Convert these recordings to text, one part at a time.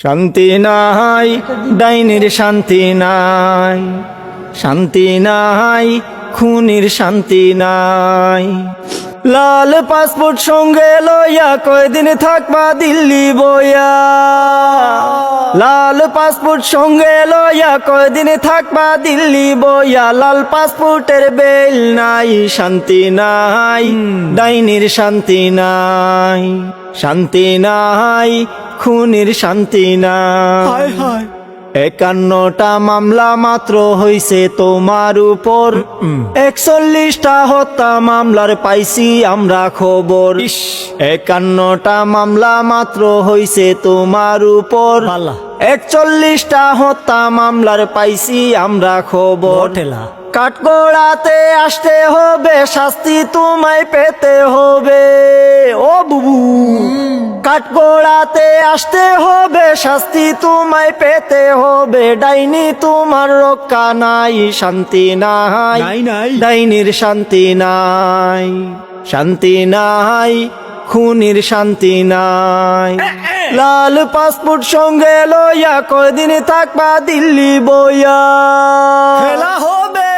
শান্তি নাই, ডাইনির শান্তি নাই, শান্তি নাই, খুনির শান্তি নাই। লাল পাসপোর্ট সঙ্গে লইয়া কয়দিন থাকবা দিল্লি বইয়া, লাল পাসপোর্ট সঙ্গে লইয়া কয়দিন থাকবা দিল্লি বইয়া। লাল পাসপোর্টের বেল নাই, শান্তি নাই, ডাইনির শান্তি নাই, শান্তি নাই, খুনির শান্তি নাই। 51টা মামলা মাত্র হইছে তোমার উপর, 41টা হত্যা মামলার পাইছি আমরা খবর। 51টা মামলা মাত্র হইছে তোমার উপর, 41টা হত্যা মামলার পাইছি আমরা খবর। কাঠগড়াতে আসতে হবে, শাস্তি তোমায় পেতে হবে। ও বুবু, কাঠগড়াতে আসতে হবে, শাস্তি তোমায় পেতে হবে। ডাইনি তোমার রক্ষা নাই, শান্তি নাই, ডাইনির শান্তি নাই, শান্তি নাই, খুনির শান্তি নাই। লাল পাসপোর্ট সঙ্গে লইয়া কয়দিন থাকবা দিল্লি বইয়া, খেলা হবে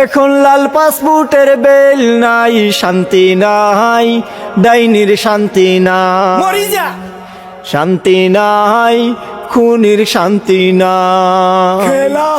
এখন। লাল পাসপোর্টের বেল নাই, শান্তি নাই, ডাইনির শান্তি নাই, শান্তি নাই, খুনির শান্তি নাই। খেলা